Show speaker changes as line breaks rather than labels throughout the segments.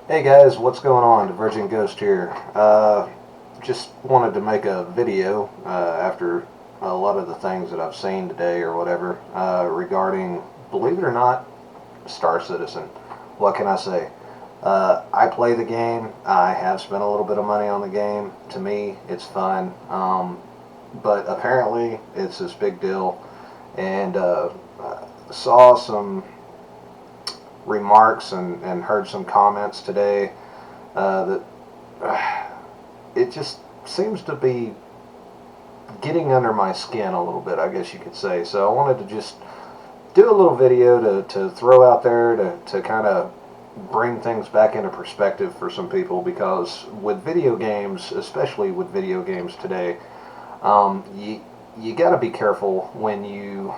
Hey guys, what's going on? Divergent Ghost here. Just wanted to make a video after a lot of the things that I've seen today or whatever regarding, believe it or not, Star Citizen. What can I say? I play the game. I have spent a little bit of money on the game. To me, it's fun. But apparently, it's this big deal. And saw some remarks and heard some comments today that it just seems to be getting under my skin a little bit, I guess you could say. So I wanted to just do a little video to throw out there to kind of bring things back into perspective for some people, because with video games, especially with video games today, you got to be careful when you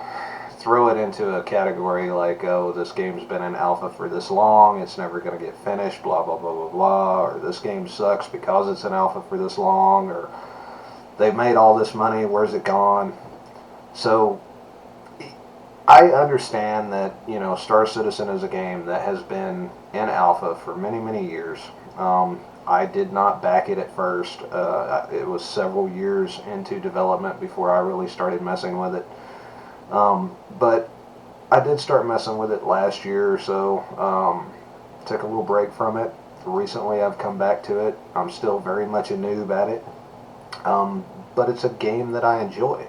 throw it into a category like, oh, this game's been in alpha for this long, it's never going to get finished, blah, blah, blah, blah, blah, or this game sucks because it's in alpha for this long, or they've made all this money, where's it gone? So I understand that, Star Citizen is a game that has been in alpha for many, many years. I did not back it at first. It was several years into development before I really started messing with it. But I did start messing with it last year or so. Took a little break from it. Recently, I've come back to it. I'm still very much a noob at it. But it's a game that I enjoy.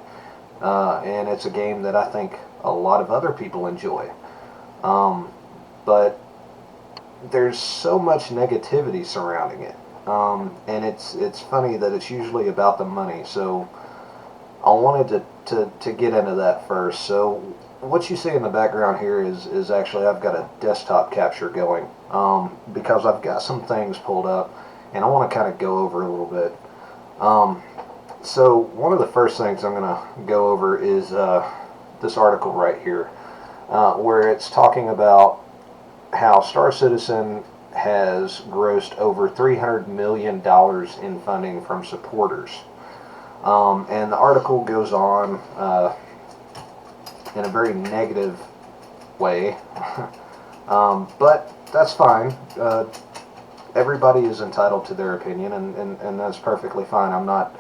And it's a game that I think a lot of other people enjoy. But there's so much negativity surrounding it. And it's funny that it's usually about the money. So I wanted to get into that first. So what you see in the background here is actually, I've got a desktop capture going, because I've got some things pulled up and I want to kind of go over a little bit. So one of the first things I'm going to go over is this article right here, where it's talking about how Star Citizen has grossed over $300 million in funding from supporters. And the article goes on in a very negative way, but that's fine. Everybody is entitled to their opinion, and that's perfectly fine. I'm not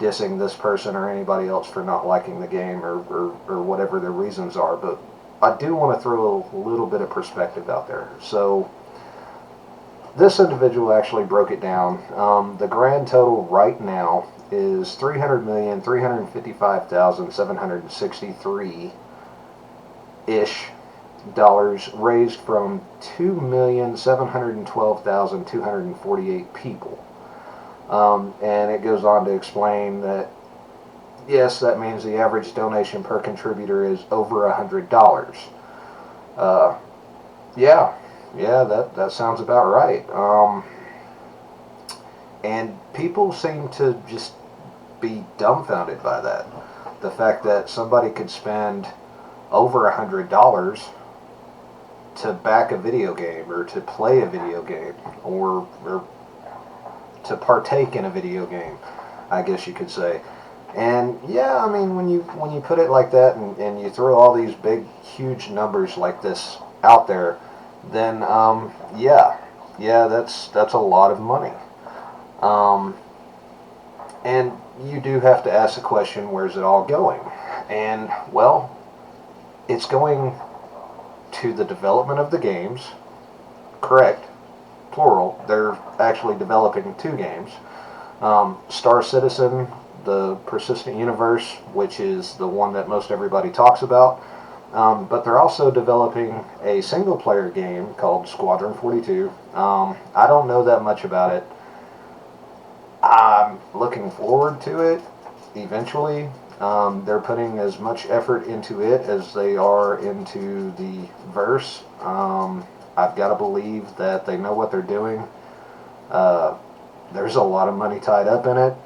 dissing this person or anybody else for not liking the game or whatever their reasons are, but I do want to throw a little bit of perspective out there. So this individual actually broke it down. The grand total right now is $300,355,763 ish dollars raised from 2,712,248 people. And it goes on to explain that, yes, that means the average donation per contributor is over $100. Yeah, that sounds about right. And people seem to just be dumbfounded by that. The fact that somebody could spend over $100 to back a video game, or to play a video game, or to partake in a video game, I guess you could say. And yeah, I mean, when you put it like that, and you throw all these big, huge numbers like this out there, then yeah, that's a lot of money. And you do have to ask the question, where's it all going? And, well, it's going to the development of the games, correct, plural. They're actually developing 2 games. Star Citizen, the Persistent Universe, which is the one that most everybody talks about. But they're also developing a single-player game called Squadron 42. I don't know that much about it. I'm looking forward to it eventually. They're putting as much effort into it as they are into the verse. I've got to believe that they know what they're doing. There's a lot of money tied up in it.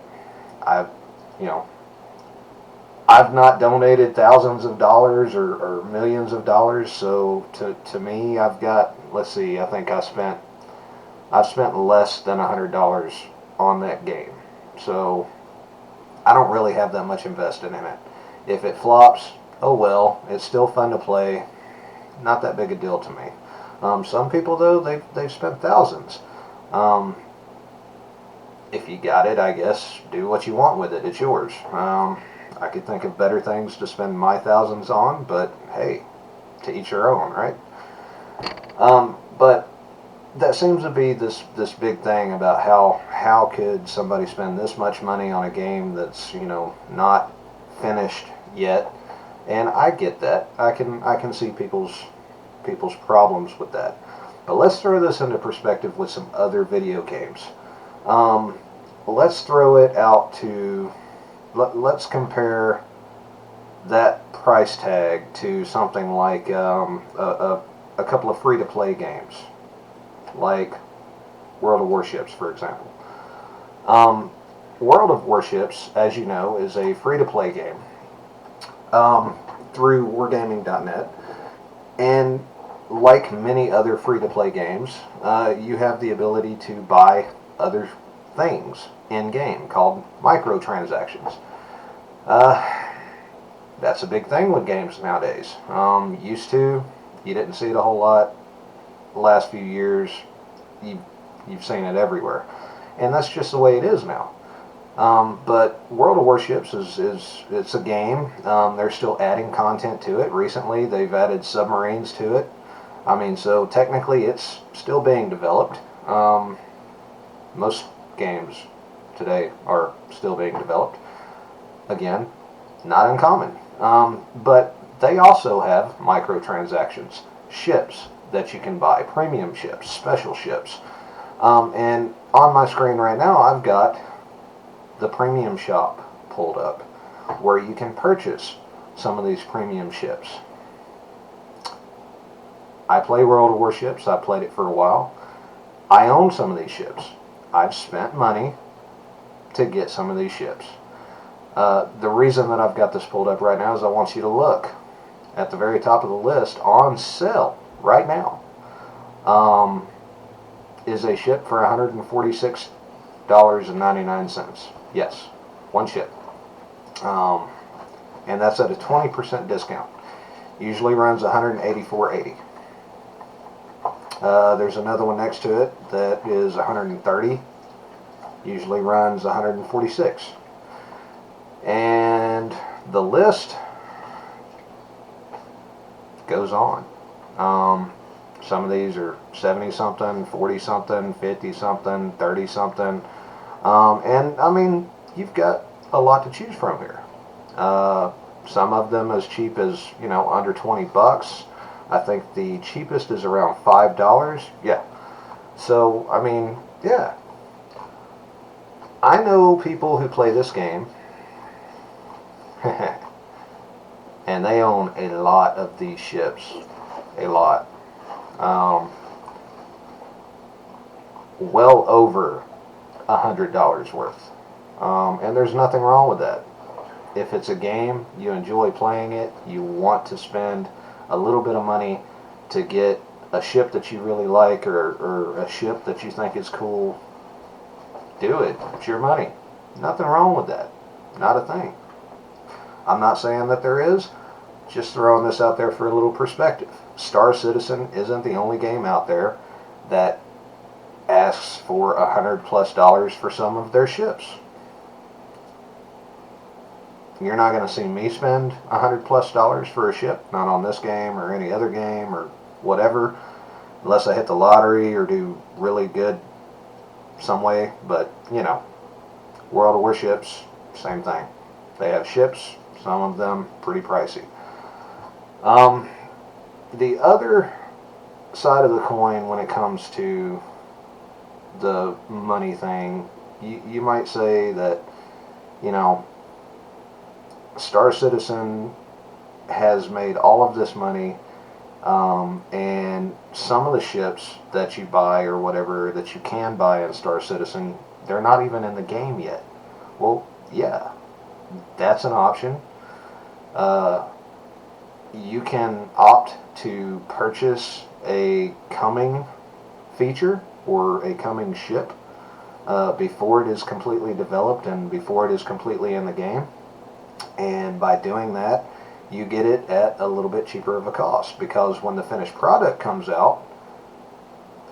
I've not donated thousands of dollars or millions of dollars, so to me, I've got, let's see, I think I've spent less than $100 on that game. So I don't really have that much invested in it. If it flops, oh well, it's still fun to play. Not that big a deal to me. Some people, though, they've spent thousands. Um, if you got it, I guess do what you want with it. It's yours. I could think of better things to spend my thousands on, but hey, to each your own, right? But that seems to be this big thing about how could somebody spend this much money on a game that's, not finished yet. And I get that. I can see people's problems with that. But let's throw this into perspective with some other video games. Let's throw it out to let's compare that price tag to something like a couple of free-to-play games, like World of Warships, for example. World of Warships, as you know, is a free-to-play game through wargaming.net, and like many other free-to-play games, you have the ability to buy other things in-game called microtransactions. That's a big thing with games nowadays. Used to, you didn't see it a whole lot. The last few years, you've seen it everywhere, and that's just the way it is now. But World of Warships it's a game. They're still adding content to it. Recently, they've added submarines to it. So technically, it's still being developed. Most games today are still being developed. Again, not uncommon. But they also have microtransactions, ships that you can buy, premium ships, special ships. And on my screen right now, I've got the premium shop pulled up, where you can purchase some of these premium ships. I play World of Warships. I've played it for a while. I own some of these ships. I've spent money to get some of these ships. The reason that I've got this pulled up right now is I want you to look at the very top of the list. On sale right now is a ship for $146.99. Yes, one ship. And that's at a 20% discount. Usually runs $184.80. There's another one next to it that is $130. Usually runs $146. And the list goes on. Some of these are 70 something, 40 something, 50 something, 30 something. And you've got a lot to choose from here. Some of them as cheap as, under 20 bucks. I think the cheapest is around $5. Yeah. So, yeah. I know people who play this game and they own a lot of these ships. A lot. Well over $100 worth. And there's nothing wrong with that. If it's a game, you enjoy playing it, you want to spend a little bit of money to get a ship that you really like, or a ship that you think is cool, do it. It's your money. Nothing wrong with that. Not a thing. I'm not saying that there is. Just throwing this out there for a little perspective. Star Citizen isn't the only game out there that asks for $100+ for some of their ships. You're not going to see me spend $100+ for a ship, not on this game or any other game or whatever, unless I hit the lottery or do really good some way. But, World of Warships, same thing. They have ships, some of them pretty pricey. The other side of the coin when it comes to the money thing, you might say that, Star Citizen has made all of this money, and some of the ships that you buy or whatever that you can buy in Star Citizen, they're not even in the game yet. Well, yeah, that's an option. You can opt to purchase a coming feature or a coming ship before it is completely developed and before it is completely in the game. And by doing that, you get it at a little bit cheaper of a cost, because when the finished product comes out,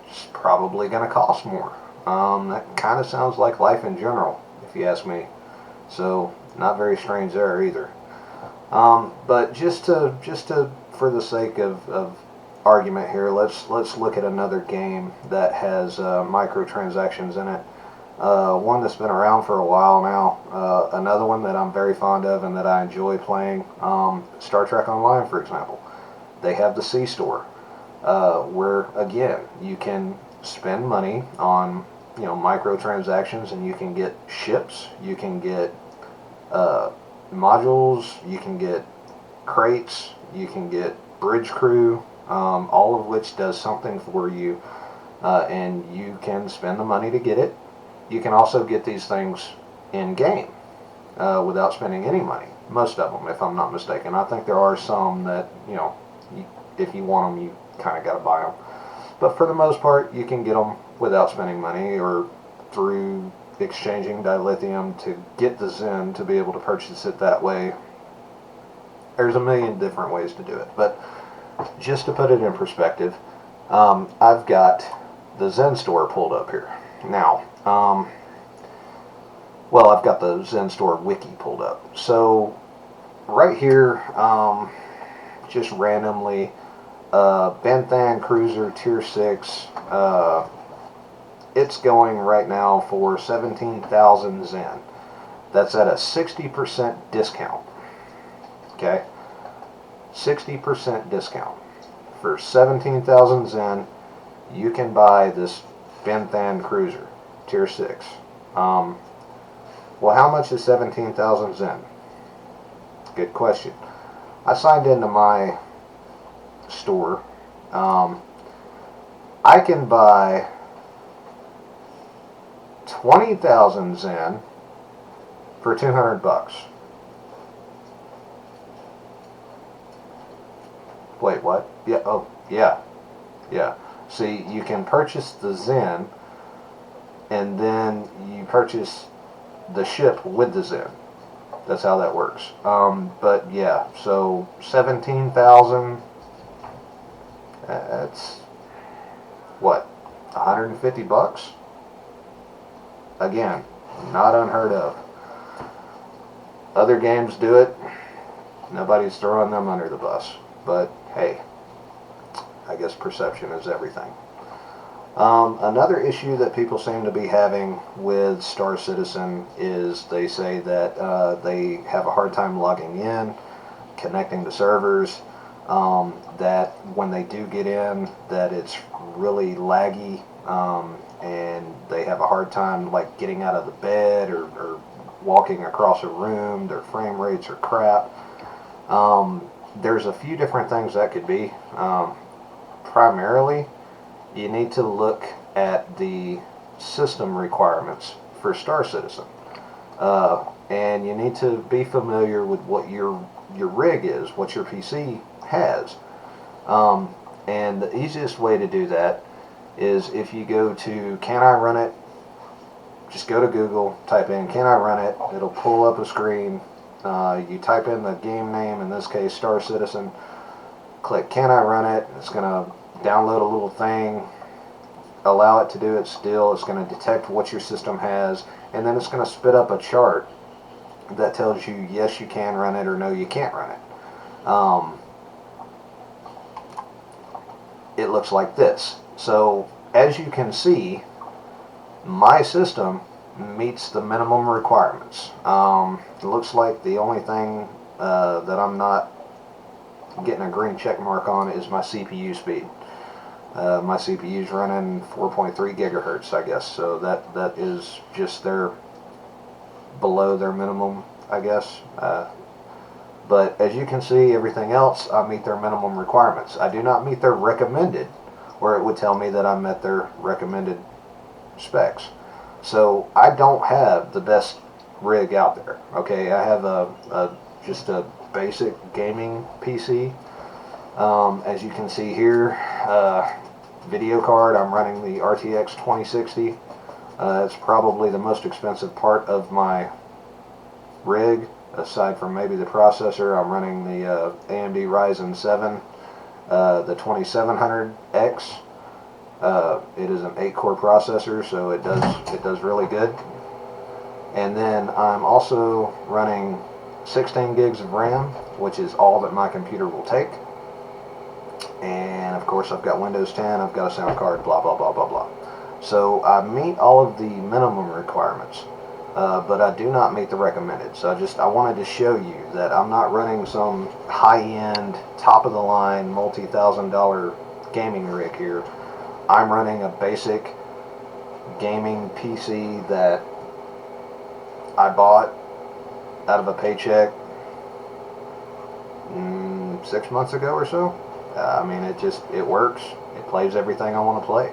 it's probably going to cost more. That kind of sounds like life in general, if you ask me. So not very strange there either. But for the sake of argument here, let's look at another game that has microtransactions in it. One that's been around for a while now. Another one that I'm very fond of and that I enjoy playing. Star Trek Online, for example. They have the C Store, where again you can spend money on microtransactions, and you can get ships, you can get modules, you can get crates, you can get bridge crew, all of which does something for you, and you can spend the money to get it. You can also get these things in game without spending any money. Most of them, if I'm not mistaken. I think there are some that if you want them, you kind of got to buy them. But for the most part, you can get them without spending money, or through exchanging dilithium to get the Zen to be able to purchase it that way. There's a million different ways to do it. But just to put it in perspective, I've got the Zen store pulled up here. Now, well, I've got the Zen store wiki pulled up. So right here, just randomly, Benthan Cruiser Tier 6, it's going right now for 17,000 Zen. That's at a 60% discount. Okay? 60% discount. For 17,000 Zen, you can buy this Benthan Cruiser Tier 6. Well, how much is 17,000 Zen? Good question. I signed into my store. I can buy 20,000 Zen for $200. Wait, what? Yeah, oh, yeah. Yeah. See, you can purchase the Zen, and then you purchase the ship with the Zen. That's how that works. But yeah, so 17,000. That's what, $150? Again, not unheard of. Other games do it. Nobody's throwing them under the bus. But hey, I guess perception is everything. Another issue that people seem to be having with Star Citizen is they say that they have a hard time logging in, connecting to servers, that when they do get in, that it's really laggy, and they have a hard time like getting out of the bed or walking across a room. Their frame rates are crap. There's a few different things that could be. Primarily, you need to look at the system requirements for Star Citizen, and you need to be familiar with what your rig is, what your PC has, and the easiest way to do that is if you go to can I run it, just go to Google, type in can I run it, it'll pull up a screen, you type in the game name, in this case Star Citizen, click can I run it, it's going to download a little thing, allow it to do its deal, it's going to detect what your system has, and then it's going to spit up a chart that tells you yes you can run it or no you can't run it. It looks like this. So as you can see, my system meets the minimum requirements. It looks like the only thing that I'm not getting a green check mark on is my CPU speed. My CPU is running 4.3 gigahertz, I guess, so that is just below their minimum, I guess. But as you can see, everything else, I meet their minimum requirements. I do not meet their recommended, where it would tell me that I met their recommended specs. So I don't have the best rig out there. Okay, I have just a basic gaming PC. As you can see here, video card, I'm running the RTX 2060. It's probably the most expensive part of my rig, aside from maybe the processor. I'm running the AMD Ryzen 7, the 2700X. It is an 8-core processor, so it does really good. And then I'm also running 16 gigs of RAM, which is all that my computer will take. And of course I've got Windows 10, I've got a sound card, blah blah blah blah blah. So I meet all of the minimum requirements, but I do not meet the recommended. So I wanted to show you that I'm not running some high-end, top-of-the-line, multi-thousand-dollar gaming rig here. I'm running a basic gaming PC that I bought out of a paycheck 6 months ago or so. I mean, it works. It plays everything I want to play.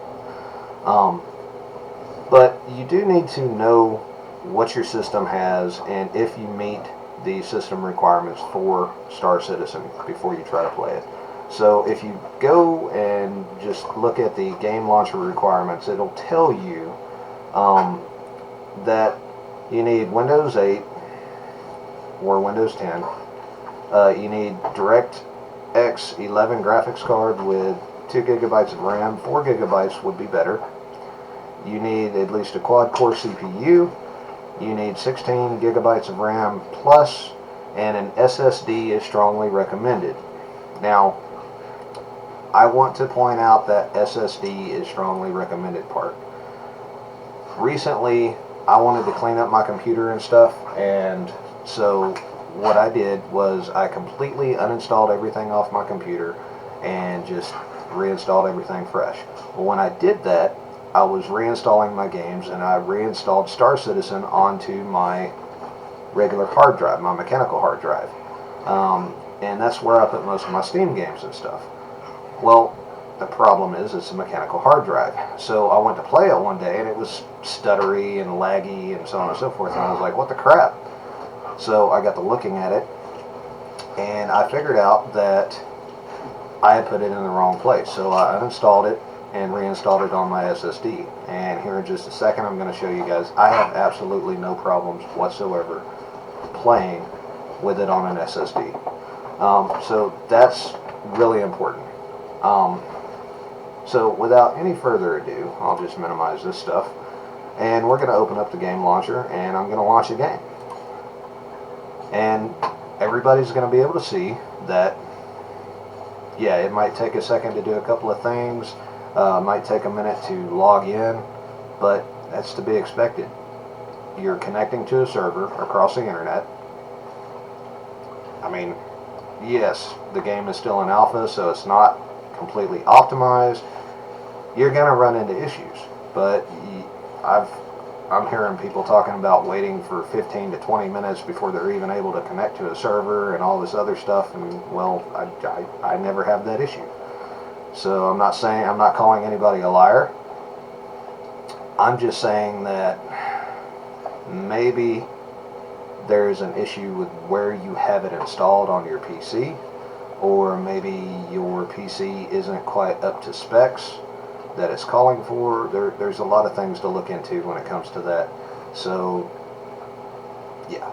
But you do need to know what your system has and if you meet the system requirements for Star Citizen before you try to play it. So if you go and just look at the game launcher requirements, it'll tell you that you need Windows 8 or Windows 10. You need DirectX 11 graphics card with 2 gigabytes of RAM. 4 gigabytes would be better. You need at least a quad-core CPU. You need 16 gigabytes of RAM plus, and an SSD is strongly recommended. Now, I want to point out that SSD is strongly recommended part. Recently, I wanted to clean up my computer and stuff, and so what I did was I completely uninstalled everything off my computer and just reinstalled everything fresh. But when I did that, I was reinstalling my games, and I reinstalled Star Citizen onto my regular hard drive, my mechanical hard drive. And that's where I put most of my Steam games and stuff. Well, the problem is it's a mechanical hard drive. So I went to play it one day, and it was stuttery and laggy and so on and so forth, and I was like, what the crap? So I got to looking at it, and I figured out that I had put it in the wrong place. So I uninstalled it and reinstalled it on my SSD. And here in just a second, I'm going to show you guys, I have absolutely no problems whatsoever playing with it on an SSD. So that's really important. So without any further ado, I'll just minimize this stuff, and we're going to open up the game launcher, and I'm going to launch a game. And everybody's going to be able to see that, yeah, it might take a second to do a couple of things, might take a minute to log in, but that's to be expected. You're connecting to a server across the internet. I mean, yes, the game is still in alpha, so it's not completely optimized. You're going to run into issues, but I'm hearing people talking about waiting for 15 to 20 minutes before they're even able to connect to a server and all this other stuff, and well, I never have that issue. So I'm not calling anybody a liar. I'm just saying that maybe there's an issue with where you have it installed on your PC, or maybe your PC isn't quite up to specs that it's calling for. There's a lot of things to look into when it comes to that. So yeah,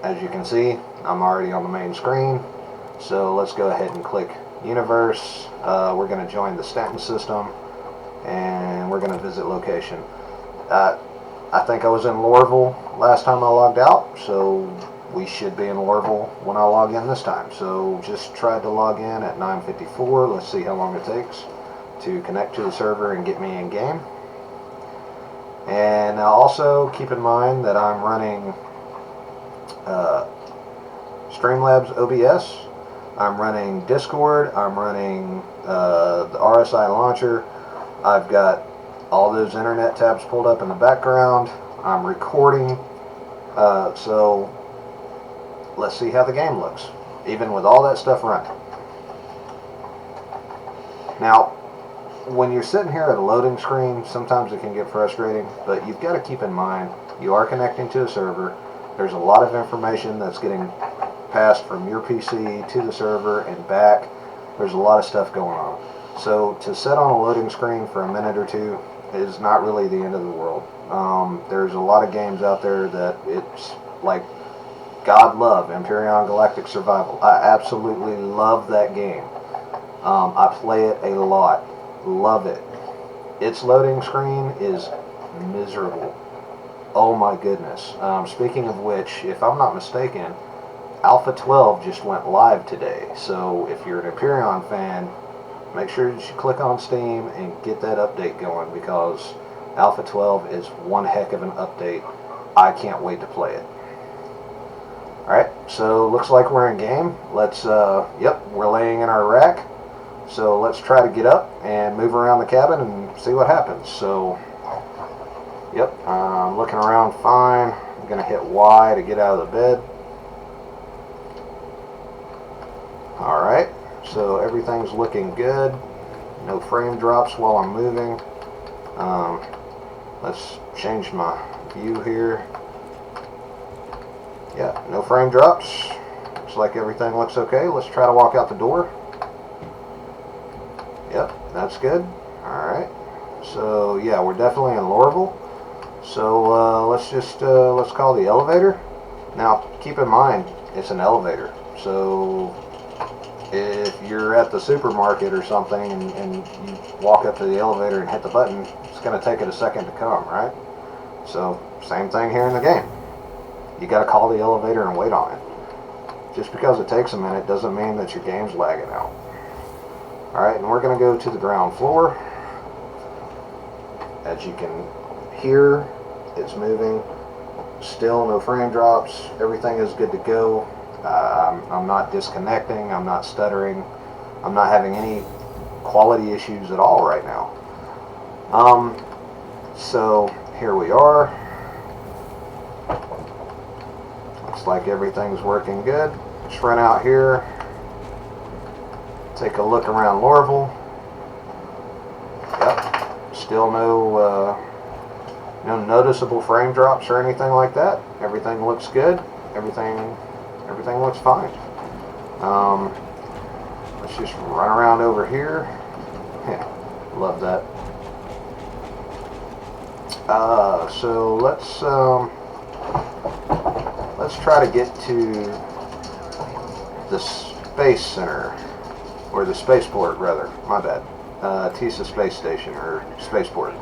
as you can see, I'm already on the main screen. So let's go ahead and click Universe. We're going to join the Stanton system, and we're going to visit location. I think I was in Lorville last time I logged out, so we should be in Lorville when I log in this time. So just tried to log in at 9:54. Let's see how long it takes to connect to the server and get me in game. And now also keep in mind that I'm running Streamlabs OBS. I'm running Discord. I'm running the RSI launcher. I've got all those internet tabs pulled up in the background. I'm recording. So let's see how the game looks, even with all that stuff running. Now, when you're sitting here at a loading screen, sometimes it can get frustrating, but you've got to keep in mind, you are connecting to a server. There's a lot of information that's getting passed from your PC to the server and back. There's a lot of stuff going on. So to sit on a loading screen for a minute or two is not really the end of the world. There's a lot of games out there that it's like God love, Empyrion Galactic Survival. I absolutely love that game. I play it a lot. Love it. Its loading screen is miserable. Oh my goodness. Speaking of which, if I'm not mistaken, Alpha 12 just went live today. So if you're an Empyrion fan, make sure that you click on Steam and get that update going, because Alpha 12 is one heck of an update. I can't wait to play it. Alright, so looks like we're in game. Let's, yep, we're laying in our rack. So let's try to get up and move around the cabin and see what happens. So, yep, I'm looking around fine. I'm going to hit Y to get out of the bed. Alright, so everything's looking good. No frame drops while I'm moving. Let's change my view here. Yeah, no frame drops. Looks like everything looks okay. Let's try to walk out the door. Yep, that's good. Alright, so yeah, we're definitely in Lorville. So let's call the elevator. Now, keep in mind, it's an elevator. So if you're at the supermarket or something and you walk up to the elevator and hit the button, it's going to take it a second to come, right? So same thing here in the game. You got to call the elevator and wait on it. Just because it takes a minute doesn't mean that your game's lagging out. Alright, and we're going to go to the ground floor. As you can hear, it's moving. Still no frame drops. Everything is good to go. I'm not disconnecting. I'm not stuttering. I'm not having any quality issues at all right now. So here we are. Looks like everything's working good. Let's run out here. Take a look around Lorville. Yep. Still no noticeable frame drops or anything like that. Everything looks good. Everything looks fine. Let's just run around over here. Yeah, love that. So let's try to get to the Space Center, or the Spaceport rather. My bad. Teasa Space Station, or Spaceport.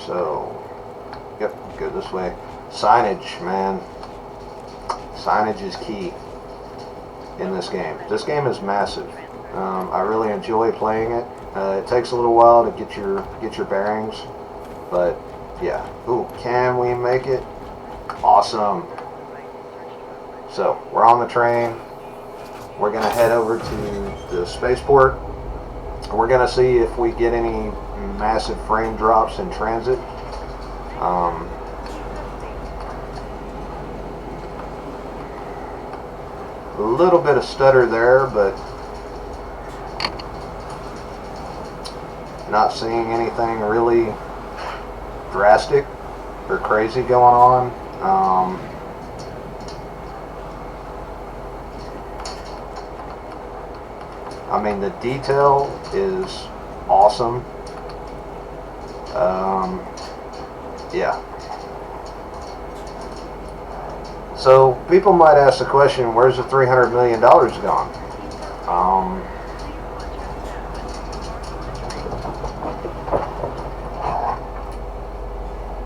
So, yep, go this way. Signage, man. Signage is key in this game. This game is massive. I really enjoy playing it. It takes a little while to get your bearings, but yeah. Ooh, can we make it? Awesome. So we're on the train. We're gonna head over to the spaceport. We're gonna see if we get any massive frame drops in transit. A little bit of stutter there, but not seeing anything really drastic or crazy going on. I mean, the detail is awesome. Yeah. So people might ask the question, where's the $300 million gone?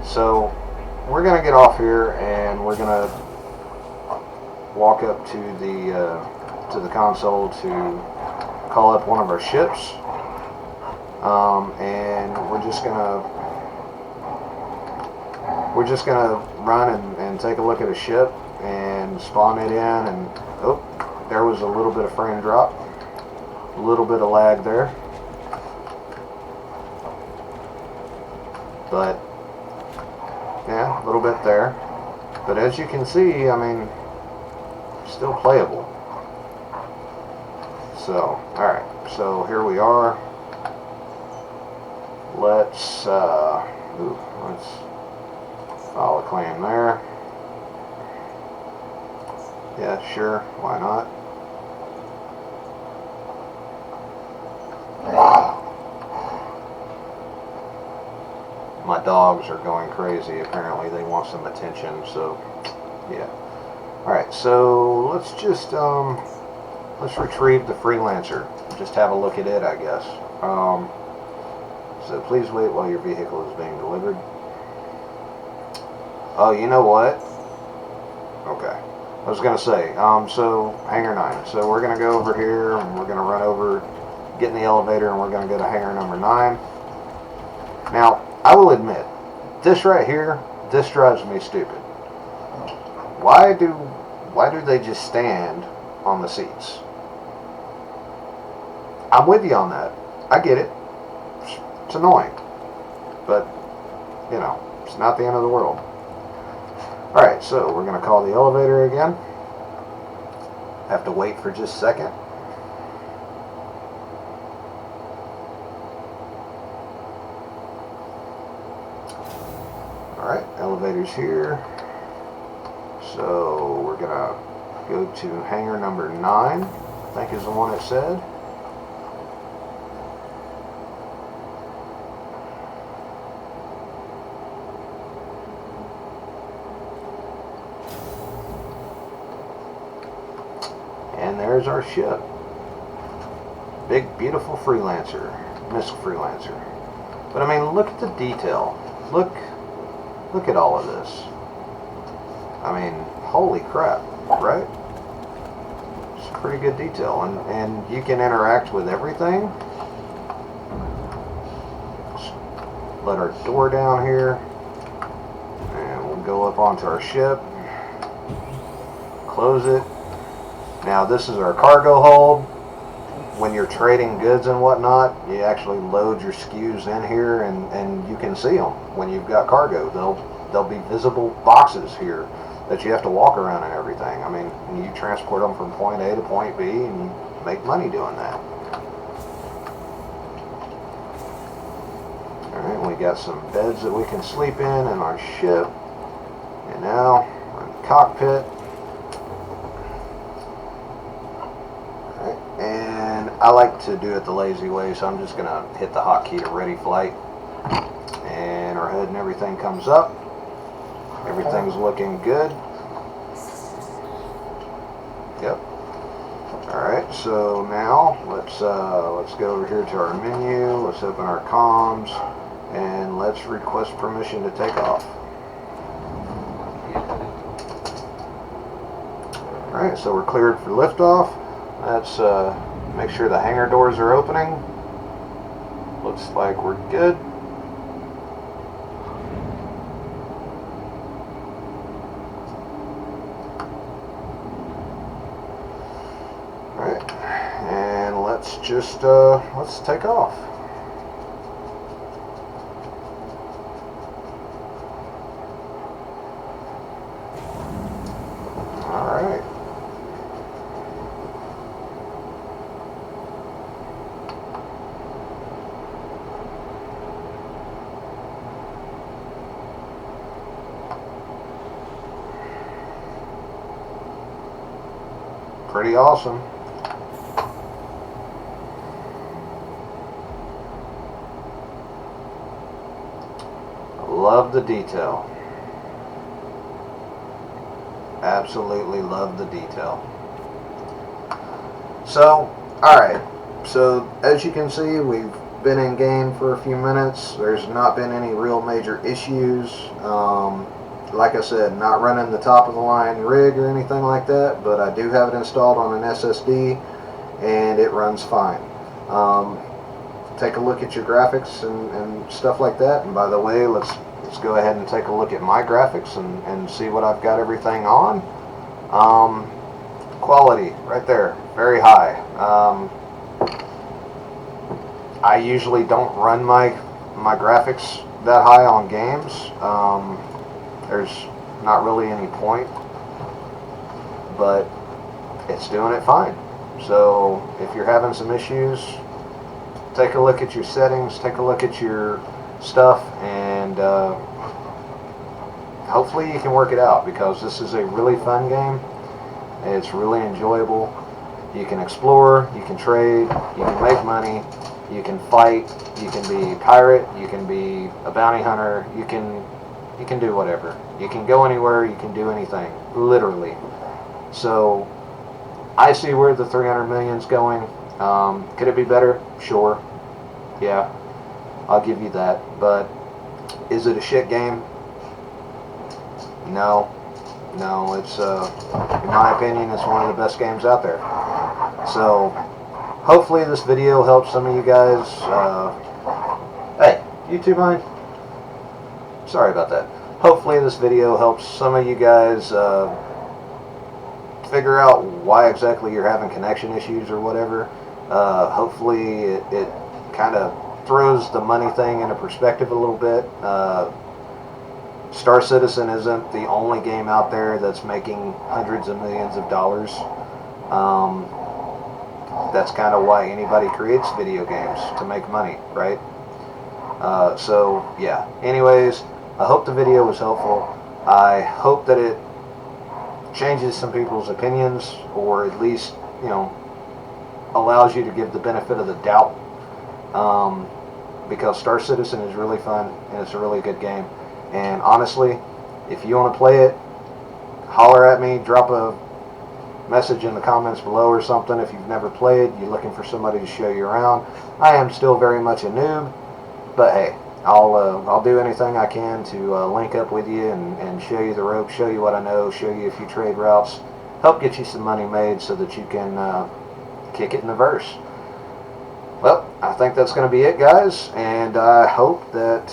So we're going to get off here and we're going to walk up to the console to call up one of our ships, and we're just gonna run and take a look at a ship and spawn it in. And oh, there was a little bit of frame drop, a little bit of lag there, but yeah, a little bit there. But as you can see, I mean, still playable. So, alright, so here we are. Let's file a claim there. Yeah, sure, why not? My dogs are going crazy. Apparently they want some attention, so yeah. Alright, so let's just let's retrieve the Freelancer. Just have a look at it, I guess. So please wait while your vehicle is being delivered. Oh, you know what? Okay. I was going to say, so hangar 9. So we're going to go over here and we're going to run over, get in the elevator, and we're going to go to hangar number 9. Now, I will admit, this right here, this drives me stupid. Why do they just stand on the seats? I'm with you on that. I get it. It's annoying. But, you know, it's not the end of the world. Alright, so we're going to call the elevator again. Have to wait for just a second. Alright, elevator's here. So we're going to go to hangar number 9, I think is the one it said. And there's our ship. Big, beautiful Freelancer. Missile Freelancer. But I mean, look at the detail. Look at all of this. I mean, holy crap, right? It's pretty good detail. And you can interact with everything. Just let our door down here. And we'll go up onto our ship. Close it. Now this is our cargo hold. When you're trading goods and whatnot, you actually load your SKUs in here and you can see them when you've got cargo. There'll be visible boxes here that you have to walk around and everything. I mean, you transport them from point A to point B and you make money doing that. Alright, we got some beds that we can sleep in our ship. And now we're in the cockpit. And I like to do it the lazy way, so I'm just going to hit the hotkey to ready flight. And our hood and everything comes up. Everything's looking good. Yep. Alright, so now let's go over here to our menu. Let's open our comms. And let's request permission to take off. Alright, so we're cleared for liftoff. Let's make sure the hangar doors are opening. Looks like we're good. Alright, and let's just let's take off. Alright. Pretty awesome. Love the detail. Absolutely love the detail. So, alright. So, as you can see, we've been in game for a few minutes. There's not been any real major issues. Like I said, not running the top of the line rig or anything like that, but I do have it installed on an SSD and it runs fine. Take a look at your graphics and stuff like that. And by the way, let's go ahead and take a look at my graphics and see what I've got everything on. Quality right there, very high. I usually don't run my graphics that high on games. There's not really any point, but it's doing it fine. So if you're having some issues, take a look at your settings, take a look at your stuff, and hopefully you can work it out, because this is a really fun game. It's really enjoyable. You can explore, you can trade, you can make money, you can fight, you can be a pirate, you can be a bounty hunter, you can do whatever. You can go anywhere, you can do anything, literally. So I see where the 300 million's going. Could it be better? Sure. Yeah, I'll give you that. But is it a shit game? No. No, it's, in my opinion, it's one of the best games out there. So, hopefully this video helps some of you guys. Hey, you two mind? Sorry about that. Hopefully this video helps some of you guys figure out why exactly you're having connection issues or whatever. Hopefully it kind of throws the money thing into perspective a little bit. Star Citizen isn't the only game out there that's making hundreds of millions of dollars. That's kind of why anybody creates video games, to make money, right? So, yeah. Anyways, I hope the video was helpful. I hope that it changes some people's opinions, or at least, you know, allows you to give the benefit of the doubt. Because Star Citizen is really fun, and it's a really good game. And honestly, if you want to play it, holler at me, drop a message in the comments below or something. If you've never played, you're looking for somebody to show you around. I am still very much a noob, but hey, I'll do anything I can to link up with you and show you the ropes, show you what I know, show you a few trade routes, help get you some money made so that you can kick it in the verse. Well, I think that's going to be it, guys, and I hope that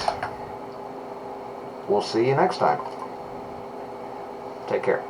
we'll see you next time. Take care.